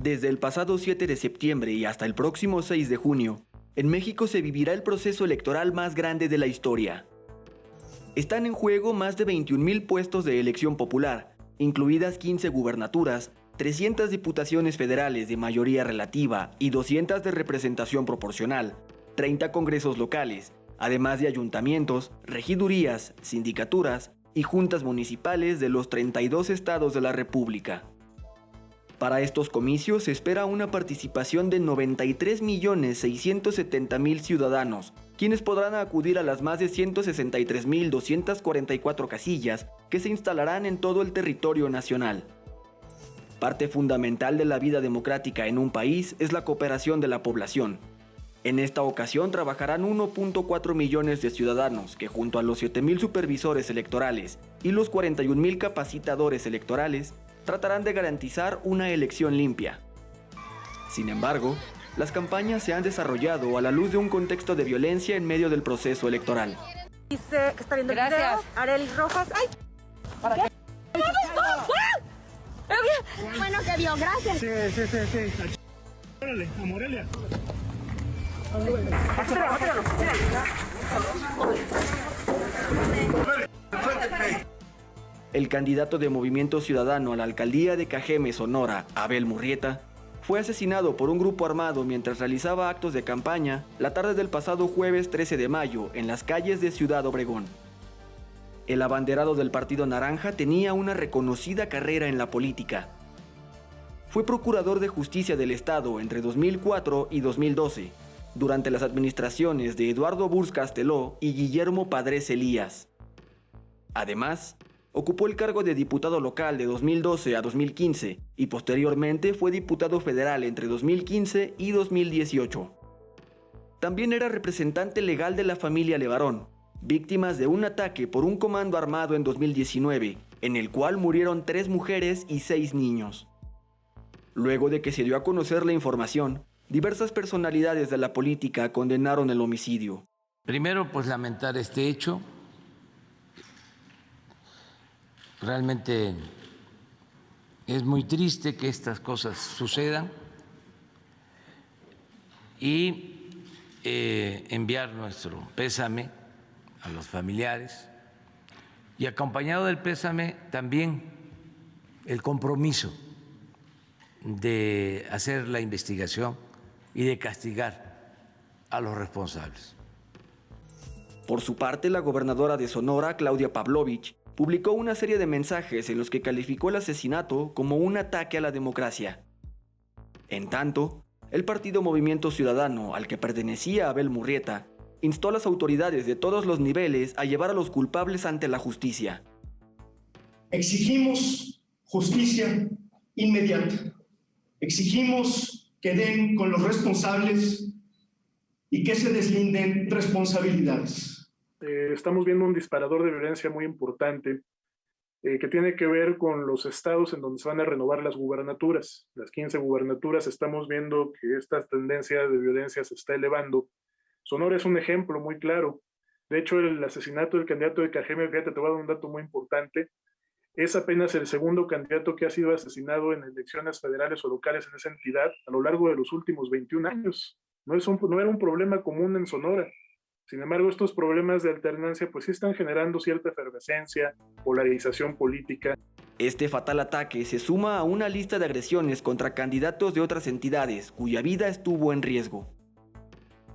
Desde el pasado 7 de septiembre y hasta el próximo 6 de junio, en México se vivirá el proceso electoral más grande de la historia. Están en juego más de 21,000 puestos de elección popular, incluidas 15 gubernaturas, 300 diputaciones federales de mayoría relativa y 200 de representación proporcional, 30 congresos locales, además de ayuntamientos, regidurías, sindicaturas y juntas municipales de los 32 estados de la República. Para estos comicios se espera una participación de 93,670,000 ciudadanos, quienes podrán acudir a las más de 163,244 casillas que se instalarán en todo el territorio nacional. Parte fundamental de la vida democrática en un país es la cooperación de la población. En esta ocasión trabajarán 1.4 millones de ciudadanos que, junto a los 7,000 supervisores electorales y los 41,000 capacitadores electorales, tratarán de garantizar una elección limpia. Sin embargo, las campañas se han desarrollado a la luz de un contexto de violencia en medio del proceso electoral. Dice que está viendo el video. Arely Rojas. ¡Ay! ¿Para qué? Bueno, que vio, gracias. Sí. Órale, a Morelia. El candidato de Movimiento Ciudadano a la alcaldía de Cajeme, Sonora, Abel Murrieta, fue asesinado por un grupo armado mientras realizaba actos de campaña la tarde del pasado jueves 13 de mayo en las calles de Ciudad Obregón. El abanderado del Partido Naranja tenía una reconocida carrera en la política. Fue procurador de justicia del Estado entre 2004 y 2012, durante las administraciones de Eduardo Burz Casteló y Guillermo Padres Elías. Además, ocupó el cargo de diputado local de 2012 a 2015 y posteriormente fue diputado federal entre 2015 y 2018. También era representante legal de la familia Levarón, víctimas de un ataque por un comando armado en 2019, en el cual murieron 3 mujeres y 6 niños. Luego de que se dio a conocer la información, diversas personalidades de la política condenaron el homicidio. Primero, pues lamentar este hecho. Realmente es muy triste que estas cosas sucedan y enviar nuestro pésame a los familiares y, acompañado del pésame, también el compromiso de hacer la investigación y de castigar a los responsables. Por su parte, la gobernadora de Sonora, Claudia Pavlovich, publicó una serie de mensajes en los que calificó el asesinato como un ataque a la democracia. En tanto, el partido Movimiento Ciudadano, al que pertenecía Abel Murrieta, instó a las autoridades de todos los niveles a llevar a los culpables ante la justicia. Exigimos justicia inmediata. Exigimos que den con los responsables y que se deslinden responsabilidades. Estamos viendo un disparador de violencia muy importante que tiene que ver con los estados en donde se van a renovar las gubernaturas. Las 15 gubernaturas, estamos viendo que esta tendencia de violencia se está elevando. Sonora es un ejemplo muy claro. De hecho, el asesinato del candidato de Cajeme, fíjate, te voy a dar un dato muy importante, es apenas el segundo candidato que ha sido asesinado en elecciones federales o locales en esa entidad a lo largo de los últimos 21 años. No era un problema común en Sonora. Sin embargo, estos problemas de alternancia pues sí están generando cierta efervescencia, polarización política. Este fatal ataque se suma a una lista de agresiones contra candidatos de otras entidades cuya vida estuvo en riesgo.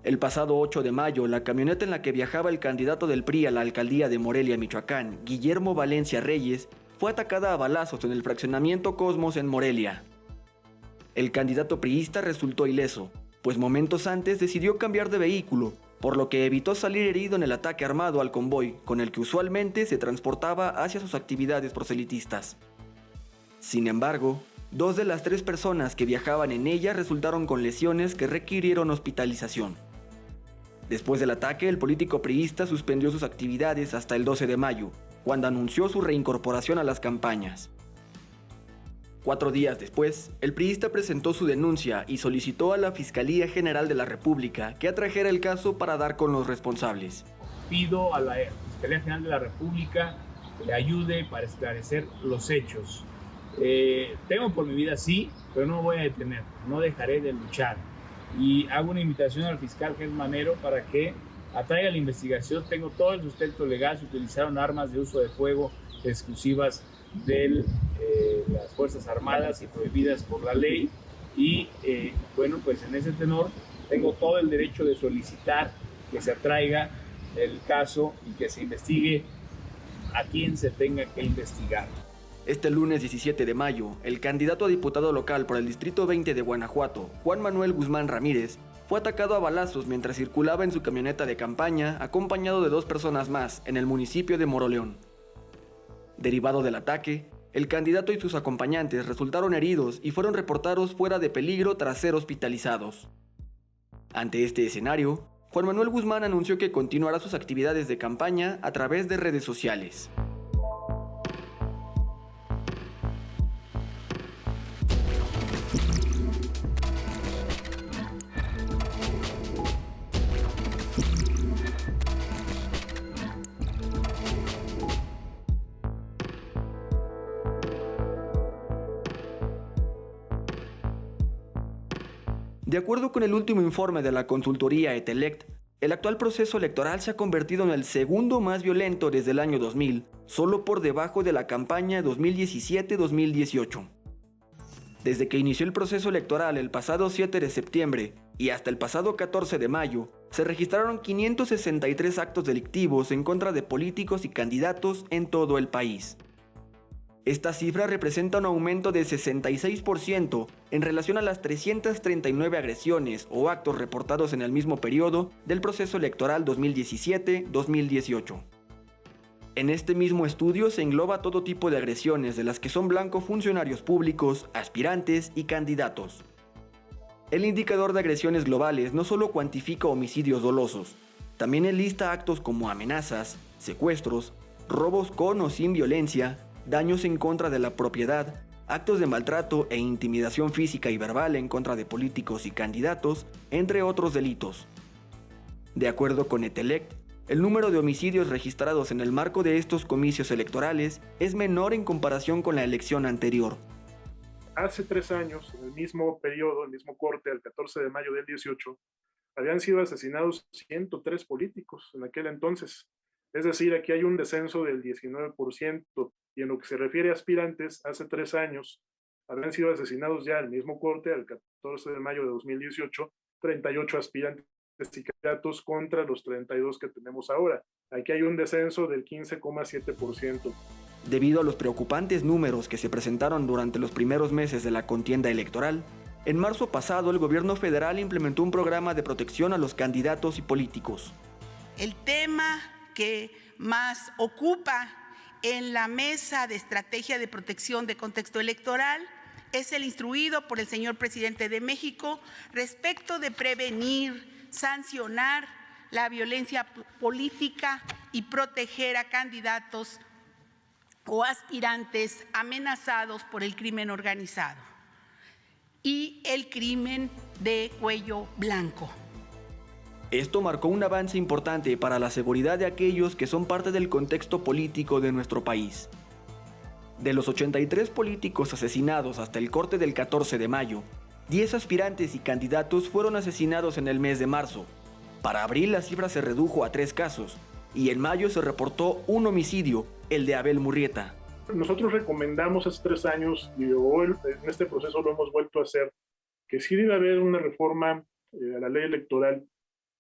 El pasado 8 de mayo, la camioneta en la que viajaba el candidato del PRI a la alcaldía de Morelia, Michoacán, Guillermo Valencia Reyes, fue atacada a balazos en el fraccionamiento Cosmos en Morelia. El candidato priista resultó ileso, pues momentos antes decidió cambiar de vehículo, por lo que evitó salir herido en el ataque armado al convoy, con el que usualmente se transportaba hacia sus actividades proselitistas. Sin embargo, 2 de las 3 personas que viajaban en ella resultaron con lesiones que requirieron hospitalización. Después del ataque, el político priista suspendió sus actividades hasta el 12 de mayo, cuando anunció su reincorporación a las campañas. 4 días después, el priista presentó su denuncia y solicitó a la Fiscalía General de la República que atrajera el caso para dar con los responsables. Pido a la Fiscalía General de la República que le ayude para esclarecer los hechos. Temo por mi vida, sí, pero no me voy a detener, no dejaré de luchar. Y hago una invitación al fiscal Gertz Manero para que atraiga la investigación. Tengo todo el sustento legal, se utilizaron armas de uso de fuego exclusivas de las Fuerzas Armadas y prohibidas por la ley. Y bueno, pues en ese tenor tengo todo el derecho de solicitar que se atraiga el caso y que se investigue a quien se tenga que investigar. Este lunes 17 de mayo, el candidato a diputado local por el Distrito 20 de Guanajuato, Juan Manuel Guzmán Ramírez, fue atacado a balazos mientras circulaba en su camioneta de campaña acompañado de 2 personas más en el municipio de Moroleón. Derivado del ataque, el candidato y sus acompañantes resultaron heridos y fueron reportados fuera de peligro tras ser hospitalizados. Ante este escenario, Juan Manuel Guzmán anunció que continuará sus actividades de campaña a través de redes sociales. De acuerdo con el último informe de la consultoría Etelect, el actual proceso electoral se ha convertido en el segundo más violento desde el año 2000, solo por debajo de la campaña 2017-2018. Desde que inició el proceso electoral el pasado 7 de septiembre y hasta el pasado 14 de mayo, se registraron 563 actos delictivos en contra de políticos y candidatos en todo el país. Esta cifra representa un aumento de 66% en relación a las 339 agresiones o actos reportados en el mismo periodo del proceso electoral 2017-2018. En este mismo estudio se engloba todo tipo de agresiones de las que son blanco funcionarios públicos, aspirantes y candidatos. El indicador de agresiones globales no solo cuantifica homicidios dolosos, también enlista actos como amenazas, secuestros, robos con o sin violencia, daños en contra de la propiedad, actos de maltrato e intimidación física y verbal en contra de políticos y candidatos, entre otros delitos. De acuerdo con Etelect, el número de homicidios registrados en el marco de estos comicios electorales es menor en comparación con la elección anterior. Hace 3 años, en el mismo periodo, el mismo corte, el 14 de mayo del 18, habían sido asesinados 103 políticos en aquel entonces. Es decir, aquí hay un descenso del 19%, y en lo que se refiere a aspirantes, hace 3 años habían sido asesinados ya al mismo corte, al 14 de mayo de 2018, 38 aspirantes y candidatos contra los 32 que tenemos ahora. Aquí hay un descenso del 15,7%. Debido a los preocupantes números que se presentaron durante los primeros meses de la contienda electoral, en marzo pasado el gobierno federal implementó un programa de protección a los candidatos y políticos. El tema que más ocupa en la mesa de estrategia de protección de contexto electoral es el instruido por el señor presidente de México respecto de prevenir, sancionar la violencia política y proteger a candidatos o aspirantes amenazados por el crimen organizado y el crimen de cuello blanco. Esto marcó un avance importante para la seguridad de aquellos que son parte del contexto político de nuestro país. De los 83 políticos asesinados hasta el corte del 14 de mayo, 10 aspirantes y candidatos fueron asesinados en el mes de marzo. Para abril la cifra se redujo a 3 casos, y en mayo se reportó un homicidio, el de Abel Murrieta. Nosotros recomendamos hace 3 años, y hoy en este proceso lo hemos vuelto a hacer, que sí debe haber una reforma a la ley electoral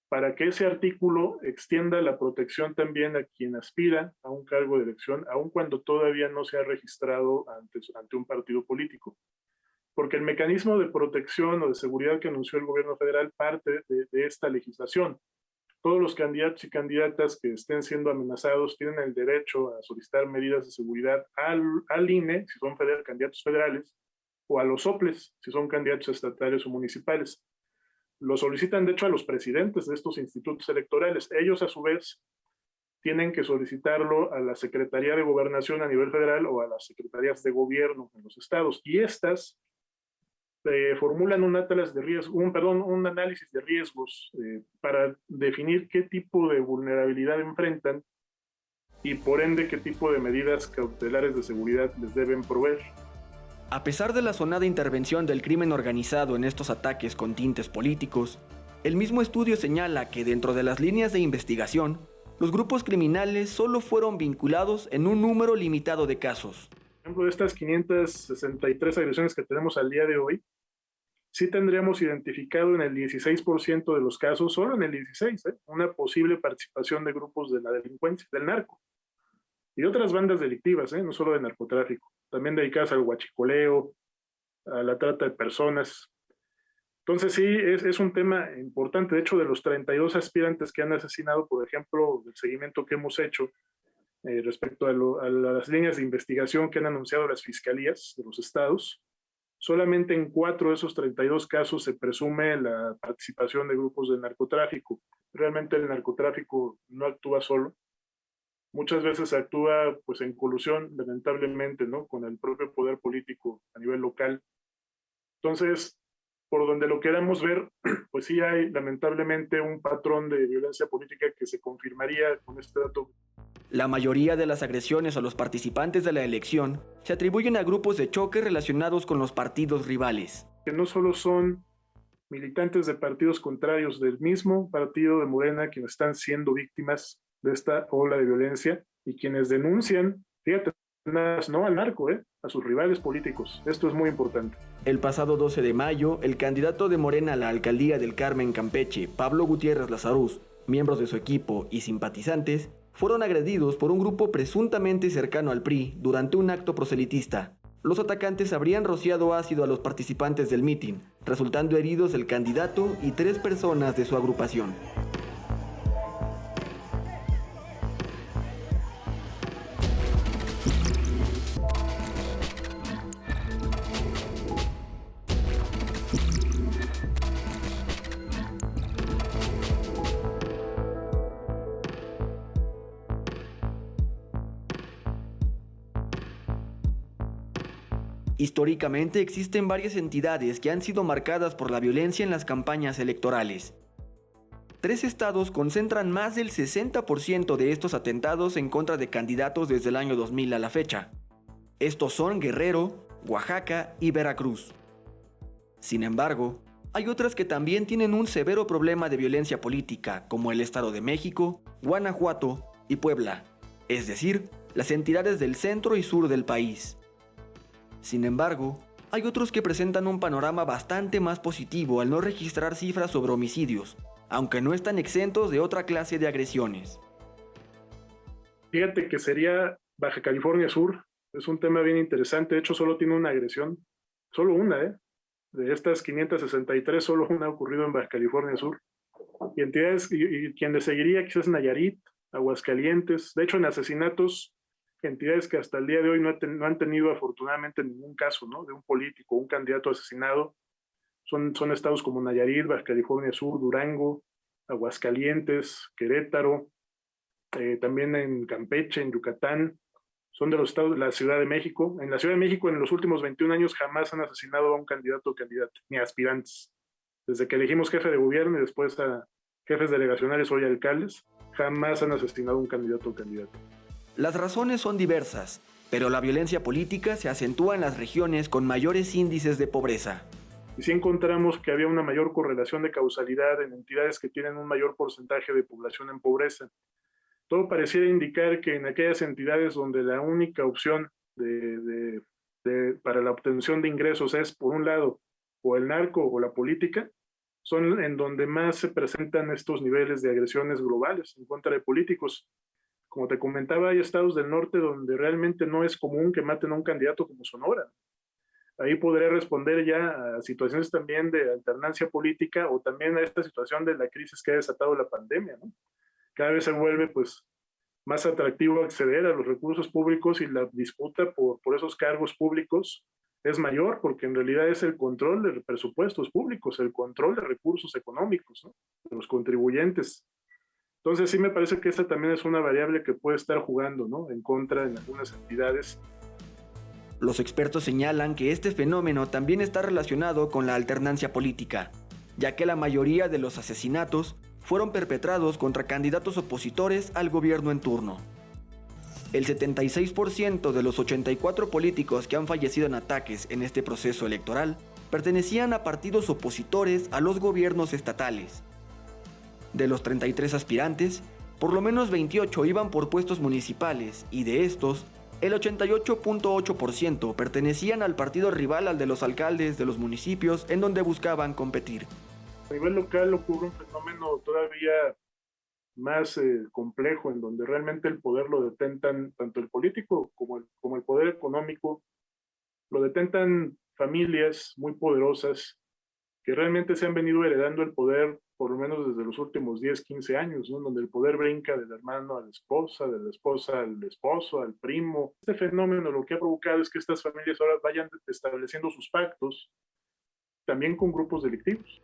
para que ese artículo extienda la protección también a quien aspira a un cargo de elección, aun cuando todavía no se ha registrado ante un partido político. Porque el mecanismo de protección o de seguridad que anunció el gobierno federal parte de esta legislación. Todos los candidatos y candidatas que estén siendo amenazados tienen el derecho a solicitar medidas de seguridad al INE, si son candidatos federales, o a los soples, si son candidatos estatales o municipales. Lo solicitan, de hecho, a los presidentes de estos institutos electorales. Ellos, a su vez, tienen que solicitarlo a la Secretaría de Gobernación a nivel federal o a las secretarías de gobierno en los estados. Y estas formulan un análisis de riesgos para definir qué tipo de vulnerabilidad enfrentan y, por ende, qué tipo de medidas cautelares de seguridad les deben proveer. A pesar de la sonada intervención del crimen organizado en estos ataques con tintes políticos, el mismo estudio señala que dentro de las líneas de investigación, los grupos criminales solo fueron vinculados en un número limitado de casos. Por ejemplo, de estas 563 agresiones que tenemos al día de hoy, sí tendríamos identificado en el 16% de los casos, solo en el 16%, una posible participación de grupos de la delincuencia, del narco, y otras bandas delictivas, no solo de narcotráfico, también dedicadas al huachicoleo, a la trata de personas. Entonces sí, es un tema importante. De hecho, de los 32 aspirantes que han asesinado, por ejemplo, el seguimiento que hemos hecho respecto a las líneas de investigación que han anunciado las fiscalías de los estados, solamente en 4 de esos 32 casos se presume la participación de grupos de narcotráfico. Realmente el narcotráfico no actúa solo. Muchas veces actúa pues en colusión, lamentablemente, ¿no?, con el propio poder político a nivel local. Entonces, por donde lo queramos ver, pues sí hay lamentablemente un patrón de violencia política que se confirmaría con este dato. La mayoría de las agresiones a los participantes de la elección se atribuyen a grupos de choque relacionados con los partidos rivales. Que no solo son militantes de partidos contrarios del mismo partido de Morena quienes están siendo víctimas de esta ola de violencia y quienes denuncian, fíjate, no al narco, a sus rivales políticos. Esto es muy importante. El pasado 12 de mayo, el candidato de Morena a la alcaldía del Carmen, Campeche, Pablo Gutiérrez Lazaruz, miembros de su equipo y simpatizantes, fueron agredidos por un grupo presuntamente cercano al PRI durante un acto proselitista. Los atacantes habrían rociado ácido a los participantes del mitin, resultando heridos el candidato y 3 personas de su agrupación. Históricamente existen varias entidades que han sido marcadas por la violencia en las campañas electorales. 3 estados concentran más del 60% de estos atentados en contra de candidatos desde el año 2000 a la fecha. Estos son Guerrero, Oaxaca y Veracruz. Sin embargo, hay otras que también tienen un severo problema de violencia política, como el Estado de México, Guanajuato y Puebla, es decir, las entidades del centro y sur del país. Sin embargo, hay otros que presentan un panorama bastante más positivo al no registrar cifras sobre homicidios, aunque no están exentos de otra clase de agresiones. Fíjate que sería Baja California Sur, es un tema bien interesante. De hecho, solo tiene una agresión, solo una, de estas 563, solo una ha ocurrido en Baja California Sur. Y entidades, y quien le seguiría quizás Nayarit, Aguascalientes. De hecho, en asesinatos, entidades que hasta el día de hoy no han tenido afortunadamente ningún caso, ¿no?, de un político, un candidato asesinado. Son estados como Nayarit, Baja California Sur, Durango, Aguascalientes, Querétaro, también en Campeche, en Yucatán. Son de los estados, la Ciudad de México. En la Ciudad de México, en los últimos 21 años, jamás han asesinado a un candidato o candidata, ni a aspirantes. Desde que elegimos jefe de gobierno y después a jefes delegacionales, hoy alcaldes, jamás han asesinado a un candidato o candidata. Las razones son diversas, pero la violencia política se acentúa en las regiones con mayores índices de pobreza. Y sí encontramos que había una mayor correlación de causalidad en entidades que tienen un mayor porcentaje de población en pobreza. Todo pareciera indicar que en aquellas entidades donde la única opción para la obtención de ingresos es, por un lado, o el narco o la política, son en donde más se presentan estos niveles de agresiones globales en contra de políticos. Como te comentaba, hay estados del norte donde realmente no es común que maten a un candidato como Sonora. Ahí podría responder ya a situaciones también de alternancia política o también a esta situación de la crisis que ha desatado la pandemia, ¿no? Cada vez se vuelve pues más atractivo acceder a los recursos públicos y la disputa por esos cargos públicos es mayor porque en realidad es el control de presupuestos públicos, el control de recursos económicos, ¿no?, de los contribuyentes. Entonces sí me parece que esta también es una variable que puede estar jugando, ¿no?, en contra en algunas entidades. Los expertos señalan que este fenómeno también está relacionado con la alternancia política, ya que la mayoría de los asesinatos fueron perpetrados contra candidatos opositores al gobierno en turno. El 76% de los 84 políticos que han fallecido en ataques en este proceso electoral pertenecían a partidos opositores a los gobiernos estatales. De los 33 aspirantes, por lo menos 28 iban por puestos municipales y de estos, el 88.8% pertenecían al partido rival al de los alcaldes de los municipios en donde buscaban competir. A nivel local ocurre un fenómeno todavía más complejo, en donde realmente el poder lo detentan tanto el político como el poder económico, lo detentan familias muy poderosas que realmente se han venido heredando el poder por lo menos desde los últimos 10, 15 años, ¿no? Donde el poder brinca del hermano a la esposa, de la esposa al esposo, al primo. Este fenómeno lo que ha provocado es que estas familias ahora vayan estableciendo sus pactos también con grupos delictivos.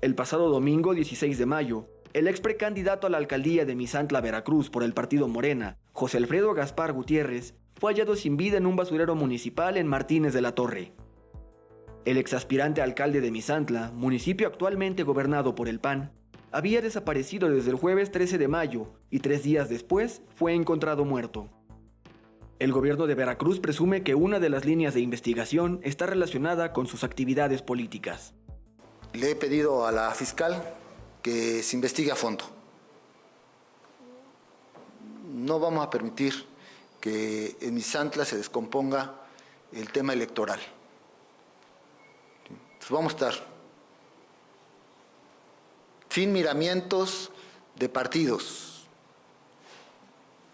El pasado domingo 16 de mayo, el ex precandidato a la alcaldía de Misantla, Veracruz, por el partido Morena, José Alfredo Gaspar Gutiérrez, fue hallado sin vida en un basurero municipal en Martínez de la Torre. El exaspirante alcalde de Misantla, municipio actualmente gobernado por el PAN, había desaparecido desde el jueves 13 de mayo y 3 días después fue encontrado muerto. El gobierno de Veracruz presume que una de las líneas de investigación está relacionada con sus actividades políticas. Le he pedido a la fiscal que se investigue a fondo. No vamos a permitir que en Misantla se descomponga el tema electoral. Entonces vamos a estar sin miramientos de partidos,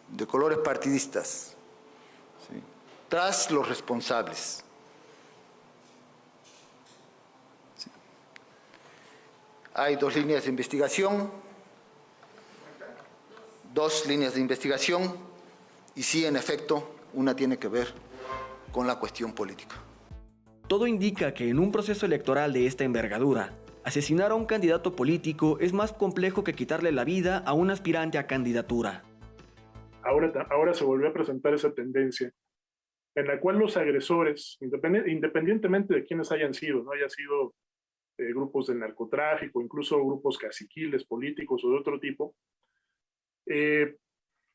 de colores partidistas, ¿sí?, tras los responsables. ¿Sí? Hay dos líneas de investigación, y sí, en efecto, una tiene que ver con la cuestión política. Todo indica que en un proceso electoral de esta envergadura, asesinar a un candidato político es más complejo que quitarle la vida a un aspirante a candidatura. Ahora se volvió a presentar esa tendencia en la cual los agresores, independientemente de quiénes hayan sido, no haya sido grupos del narcotráfico, incluso grupos caciquiles, políticos o de otro tipo,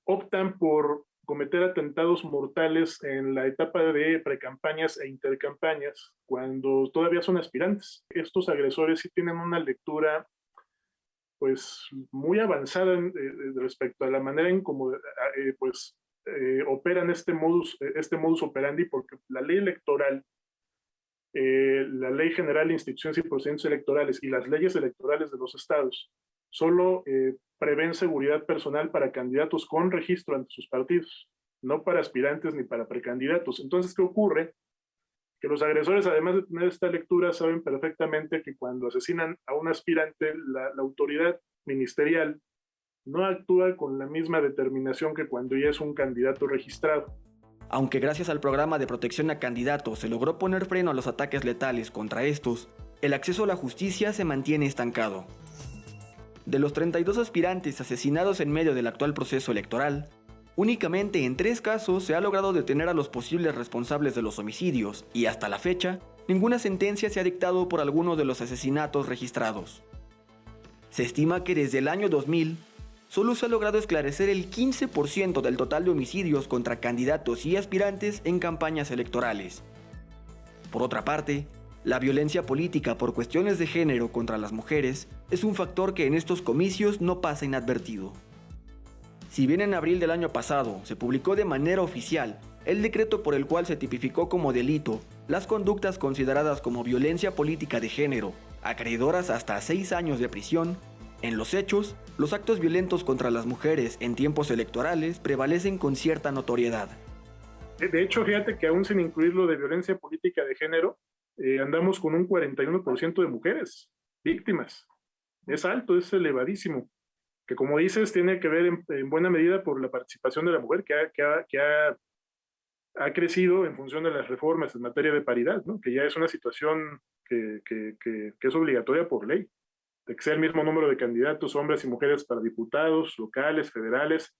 optan por cometer atentados mortales en la etapa de precampañas e intercampañas, cuando todavía son aspirantes. Estos agresores sí tienen una lectura pues muy avanzada respecto a la manera en cómo operan este modus operandi, porque la ley electoral, la Ley General de Instituciones y Procedimientos Electorales y las leyes electorales de los estados solo prevén seguridad personal para candidatos con registro ante sus partidos, no para aspirantes ni para precandidatos. Entonces, ¿qué ocurre? Que los agresores, además de tener esta lectura, saben perfectamente que cuando asesinan a un aspirante, la autoridad ministerial no actúa con la misma determinación que cuando ya es un candidato registrado. Aunque gracias al programa de protección a candidatos se logró poner freno a los ataques letales contra estos, el acceso a la justicia se mantiene estancado. De los 32 aspirantes asesinados en medio del actual proceso electoral, únicamente en 3 casos se ha logrado detener a los posibles responsables de los homicidios y hasta la fecha, ninguna sentencia se ha dictado por alguno de los asesinatos registrados. Se estima que desde el año 2000, solo se ha logrado esclarecer el 15% del total de homicidios contra candidatos y aspirantes en campañas electorales. Por otra parte, la violencia política por cuestiones de género contra las mujeres es un factor que en estos comicios no pasa inadvertido. Si bien en abril del año pasado se publicó de manera oficial el decreto por el cual se tipificó como delito las conductas consideradas como violencia política de género, acreedoras hasta 6 años de prisión, en los hechos, los actos violentos contra las mujeres en tiempos electorales prevalecen con cierta notoriedad. De hecho, fíjate que aún sin incluir lo de violencia política de género, andamos con un 41% de mujeres víctimas. Es alto, es elevadísimo. Que como dices, tiene que ver en buena medida por la participación de la mujer que ha crecido en función de las reformas en materia de paridad, ¿no? Que ya es una situación que es obligatoria por ley, de que sea el mismo número de candidatos, hombres y mujeres, para diputados locales, federales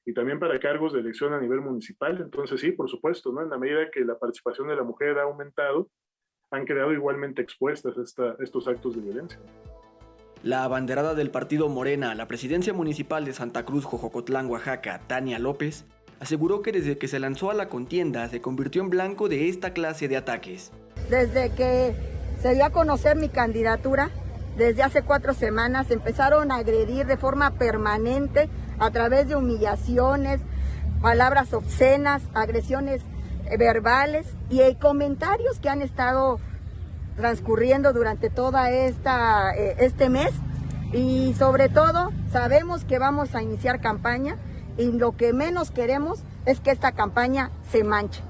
y también para cargos de elección a nivel municipal. Entonces sí, por supuesto, ¿no? En la medida que la participación de la mujer ha aumentado, han quedado igualmente expuestas a estos actos de violencia. La abanderada del partido Morena a la presidencia municipal de Santa Cruz, Jojocotlán, Oaxaca, Tania López, aseguró que desde que se lanzó a la contienda se convirtió en blanco de esta clase de ataques. Desde que se dio a conocer mi candidatura, desde hace 4 semanas, empezaron a agredir de forma permanente a través de humillaciones, palabras obscenas, agresiones verbales y comentarios que han estado transcurriendo durante toda este mes. Y sobre todo, sabemos que vamos a iniciar campaña y lo que menos queremos es que esta campaña se manche.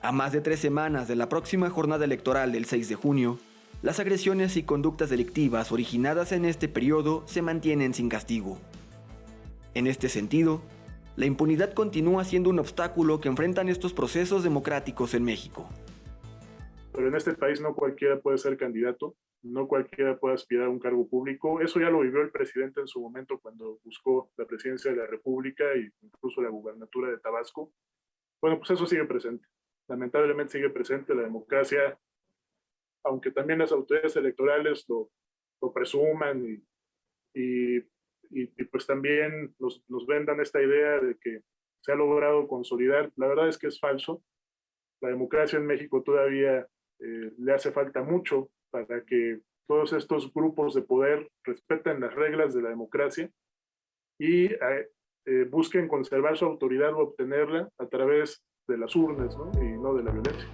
A más de 3 semanas de la próxima jornada electoral del 6 de junio, las agresiones y conductas delictivas originadas en este periodo se mantienen sin castigo. En este sentido, la impunidad continúa siendo un obstáculo que enfrentan estos procesos democráticos en México. Pero en este país no cualquiera puede ser candidato, no cualquiera puede aspirar a un cargo público. Eso ya lo vivió el presidente en su momento cuando buscó la presidencia de la República e incluso la gubernatura de Tabasco. Bueno, pues eso sigue presente. Lamentablemente sigue presente la democracia, aunque también las autoridades electorales lo presuman y pues también nos vendan esta idea de que se ha logrado consolidar. La verdad es que es falso. La democracia en México todavía le hace falta mucho para que todos estos grupos de poder respeten las reglas de la democracia y busquen conservar su autoridad o obtenerla a través de las urnas, ¿no? Y no de la violencia.